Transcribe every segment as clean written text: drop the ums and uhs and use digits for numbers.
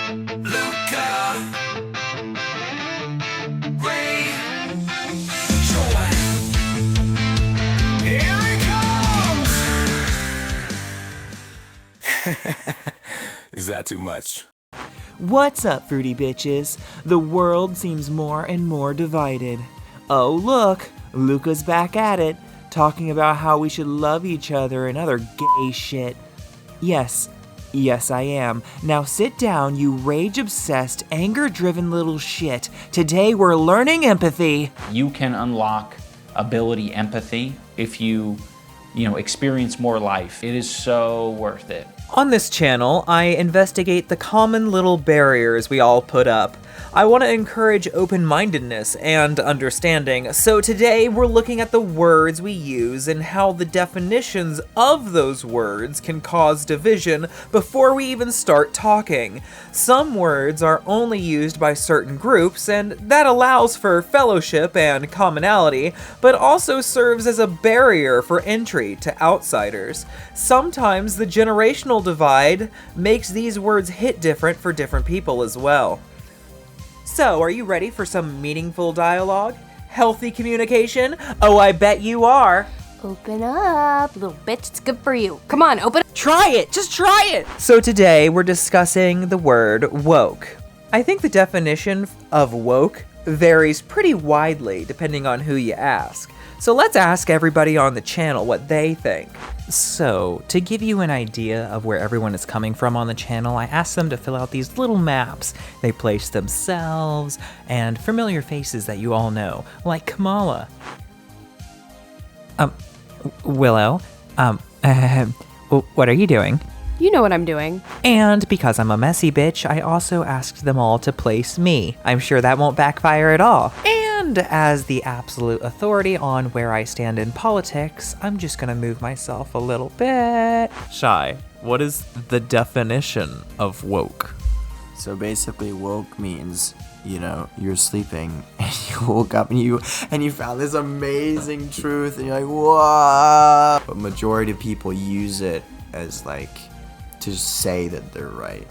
Luca, Ray, Joy. Here it comes! Is that too much? What's up, fruity bitches? The world seems more and more divided. Oh look, Luca's back at it, talking about how we should love each other and other gay shit. Yes, I am. Now sit down, you rage-obsessed, anger-driven little shit. Today we're learning empathy. You can unlock ability empathy if you experience more life. It is so worth it. On this channel, I investigate the common little barriers we all put up. I want to encourage open-mindedness and understanding, so today we're looking at the words we use and how the definitions of those words can cause division before we even start talking. Some words are only used by certain groups, and that allows for fellowship and commonality, but also serves as a barrier for entry to outsiders. Sometimes the generational divide makes these words hit different for different people as well. So, are you ready for some meaningful dialogue? Healthy communication? Oh, I bet you are. Open up, little bitch. It's good for you. Come on, open up. Try it! Just try it! So today we're discussing the word woke. I think the definition of woke varies pretty widely depending on who you ask. So let's ask everybody on the channel what they think. So, to give you an idea of where everyone is coming from on the channel, I asked them to fill out these little maps. They placed themselves and familiar faces that you all know, like Kamala. Willow, what are you doing? You know what I'm doing. And because I'm a messy bitch, I also asked them all to place me. I'm sure that won't backfire at all. And as the absolute authority on where I stand in politics, I'm just gonna move myself a little bit. Shy, what is the definition of woke? So basically, woke means, you're sleeping and you woke up and you found this amazing truth and you're like, whoa. But majority of people use it as to say that they're right.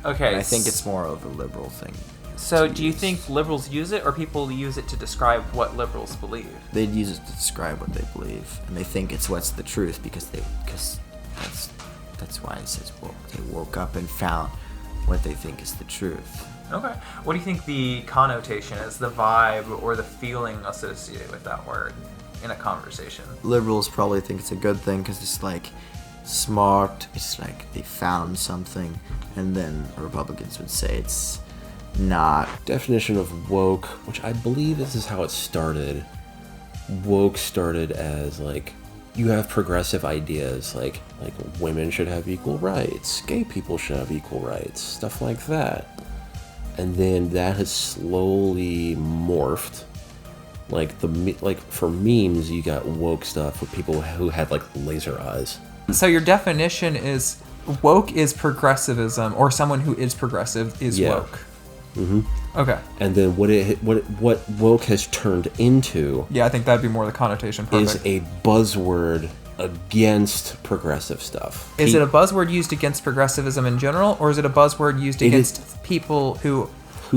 Okay. And I think it's more of a liberal thing. So do you think liberals use it, or people use it to describe what liberals believe? They'd use it to describe what they believe, and they think it's what's the truth because that's why it says woke. They woke up and found what they think is the truth. Okay. What do you think the connotation is, the vibe or the feeling associated with that word in a conversation? Liberals probably think it's a good thing because it's smart. It's they found something, and then Republicans would say it's not. Definition of woke, which I believe this is how it started. Woke started as you have progressive ideas like women should have equal rights, gay people should have equal rights, stuff like that. And then that has slowly morphed. For memes, you got woke stuff with people who had laser eyes. So your definition is woke is progressivism, or someone who is progressive is woke. Mm-hmm. Okay. And then what woke has turned into, I think that'd be more the connotation. Perfect. Is a buzzword against progressive stuff. Is it a buzzword used against progressivism in general, or is it a buzzword used against people who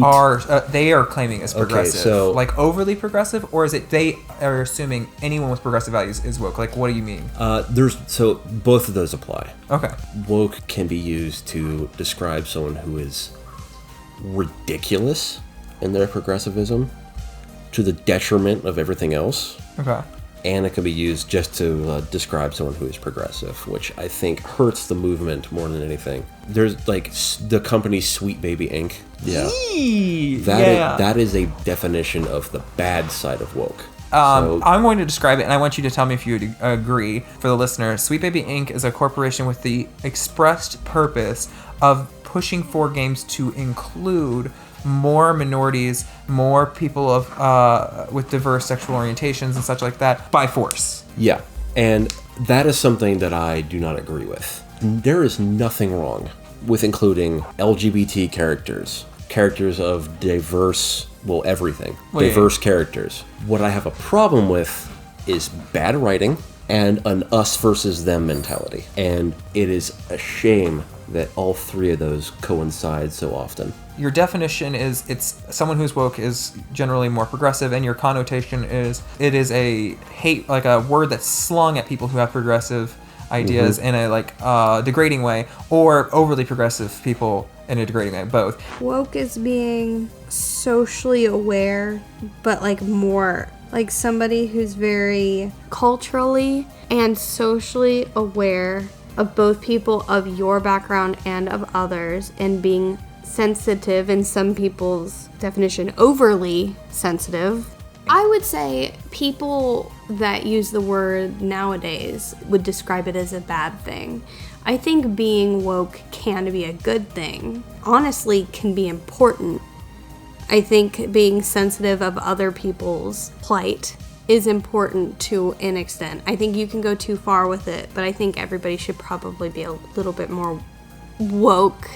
are they are claiming as progressive? Okay, so overly progressive, or is it they are assuming anyone with progressive values is woke? What do you mean? So both of those apply. Okay. Woke can be used to describe someone who is ridiculous in their progressivism to the detriment of everything else. Okay. And it can be used just to describe someone who is progressive, which I think hurts the movement more than anything. There's the company Sweet Baby Inc. Yeah. That is a definition of the bad side of woke. I'm going to describe it, and I want you to tell me if you would agree. For the listener, Sweet Baby Inc. is a corporation with the expressed purpose of pushing for games to include more minorities, more people with diverse sexual orientations and such like that by force. Yeah, and that is something that I do not agree with. There is nothing wrong with including LGBT characters of diverse, everything. Diverse characters. What I have a problem with is bad writing and an us versus them mentality. And it is a shame that all three of those coincide so often. Your definition is it's someone who's woke is generally more progressive, and your connotation is it is a hate, like a word that's slung at people who have progressive ideas in a degrading way, or overly progressive people in a degrading way, both. Woke is being socially aware, but like more like somebody who's very Culturally and socially aware of both people of your background and of others, and being sensitive, in some people's definition, overly sensitive. I would say people that use the word nowadays would describe it as a bad thing. I think being woke can be a good thing. Honestly, can be important. I think being sensitive of other people's plight is important to an extent. I think you can go too far with it, but I think everybody should probably be a little bit more woke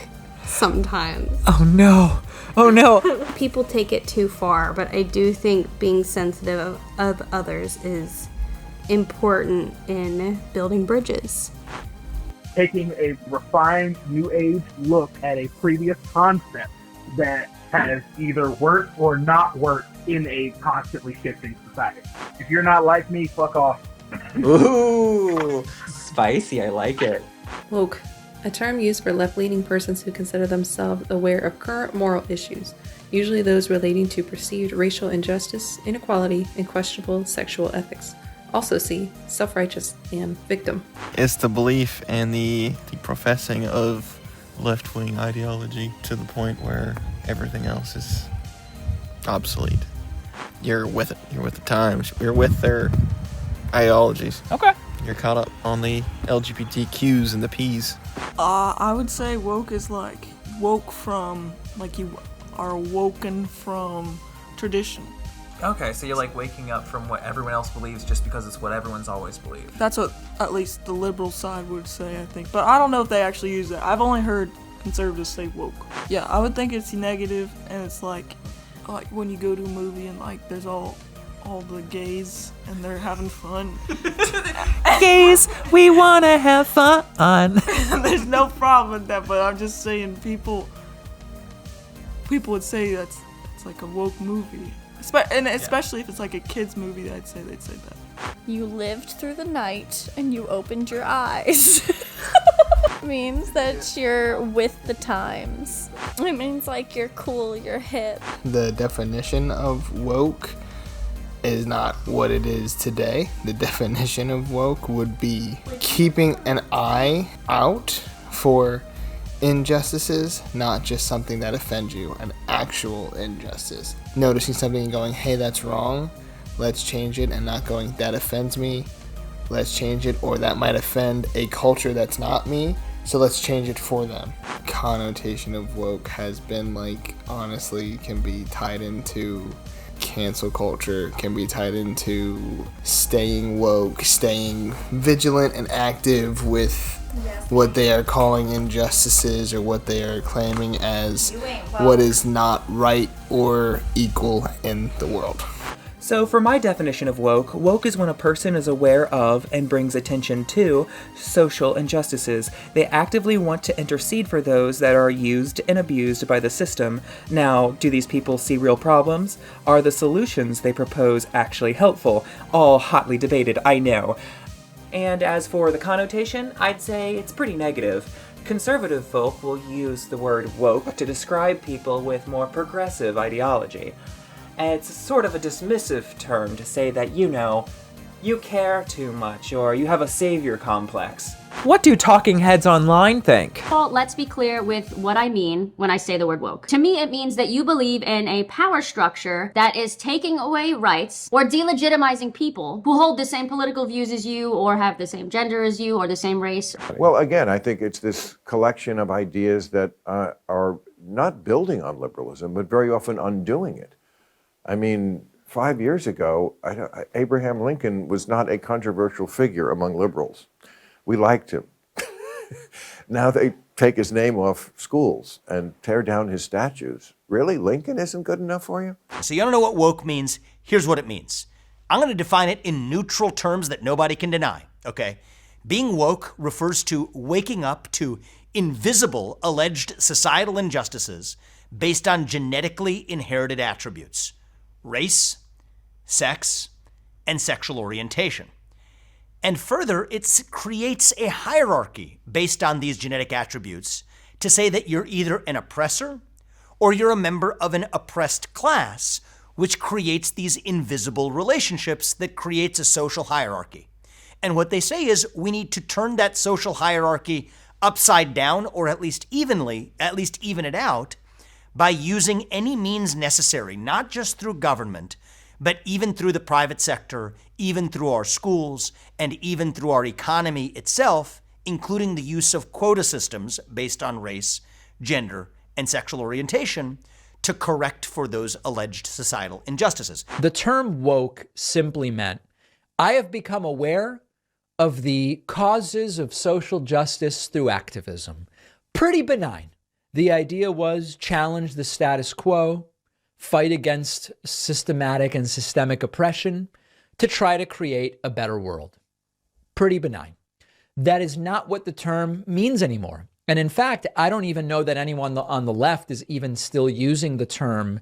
sometimes. Oh no. Oh no. People take it too far, but I do think being sensitive of others is important in building bridges. Taking a refined new age look at a previous concept that has either worked or not worked in a constantly shifting society. If you're not like me, fuck off. Ooh, spicy. I like it. Woke, a term used for left-leaning persons who consider themselves aware of current moral issues, usually those relating to perceived racial injustice, inequality, and questionable sexual ethics. Also see self-righteous and victim. It's the belief and the professing of left-wing ideology to the point where everything else is obsolete. You're with it. You're with the times. You're with their ideologies. Okay. You're caught up on the LGBTQs and the Ps. I would say woke is like woke from, like you are woken from tradition. Okay, so you're like waking up from what everyone else believes just because it's what everyone's always believed. That's what at least the liberal side would say, I think. But I don't know if they actually use that. I've only heard conservatives say woke. Yeah, I would think it's negative, and it's like when you go to a movie and like there's all the gays and they're having fun. Gays, we wanna have fun. There's no problem with that, but I'm just saying people would say it's like a woke movie. Especially if it's like a kid's movie, they'd say that. You lived through the night and you opened your eyes. Means that you're with the times. It means like you're cool, you're hip. The definition of woke is not what it is today. The definition of woke would be keeping an eye out for injustices, not just something that offends you, an actual injustice. Noticing something and going, hey, that's wrong, let's change it, and not going, that offends me, let's change it, or that might offend a culture that's not me, so let's change it for them. Connotation of woke has been like, honestly, can be tied into cancel culture, can be tied into staying woke, staying vigilant and active with what they are calling injustices, or what they are claiming as what is not right or equal in the world. So for my definition of woke, woke is when a person is aware of and brings attention to social injustices. They actively want to intercede for those that are used and abused by the system. Now, do these people see real problems? Are the solutions they propose actually helpful? All hotly debated, I know. And as for the connotation, I'd say it's pretty negative. Conservative folk will use the word woke to describe people with more progressive ideology. And it's sort of a dismissive term to say that, you care too much, or you have a savior complex. What do talking heads online think? Well, let's be clear with what I mean when I say the word woke. To me, it means that you believe in a power structure that is taking away rights or delegitimizing people who hold the same political views as you, or have the same gender as you, or the same race. Well, again, I think it's this collection of ideas that are not building on liberalism, but very often undoing it. I mean, 5 years ago, Abraham Lincoln was not a controversial figure among liberals. We liked him. Now they take his name off schools and tear down his statues. Really? Lincoln isn't good enough for you? So you don't know what woke means? Here's what it means. I'm going to define it in neutral terms that nobody can deny, okay? Being woke refers to waking up to invisible alleged societal injustices based on genetically inherited attributes: race, sex, and sexual orientation. And further, it creates a hierarchy based on these genetic attributes to say that you're either an oppressor or you're a member of an oppressed class, which creates these invisible relationships that creates a social hierarchy. And what they say is we need to turn that social hierarchy upside down, or at least even it out, by using any means necessary, not just through government, but even through the private sector, even through our schools, and even through our economy itself, including the use of quota systems based on race, gender, and sexual orientation to correct for those alleged societal injustices. The term woke simply meant, I have become aware of the causes of social justice through activism. Pretty benign. The idea was challenge the status quo, fight against systematic and systemic oppression to try to create a better world. Pretty benign. That is not what the term means anymore. And in fact, I don't even know that anyone on the left is even still using the term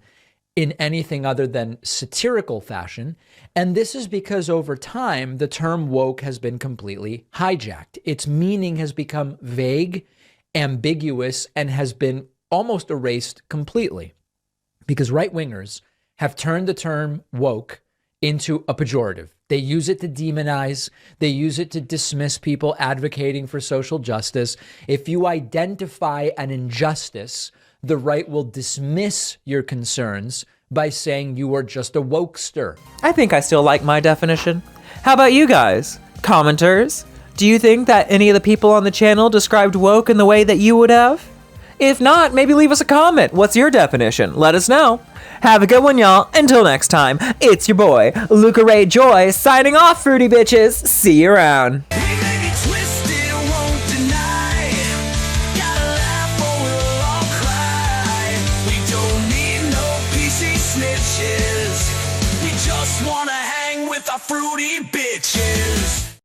in anything other than satirical fashion. And this is because over time, the term woke has been completely hijacked. Its meaning has become vague, ambiguous, and has been almost erased completely. Because right-wingers have turned the term woke into a pejorative. They use it to demonize. They use it to dismiss people advocating for social justice. If you identify an injustice, the right will dismiss your concerns by saying you are just a wokester. I think I still like my definition. How about you guys? Commenters? Do you think that any of the people on the channel described woke in the way that you would have? If not, maybe leave us a comment. What's your definition? Let us know. Have a good one, y'all. Until next time, it's your boy, Luca Ray Joy, signing off, fruity bitches. See you around. Snitches. We just wanna hang with our fruity bitches.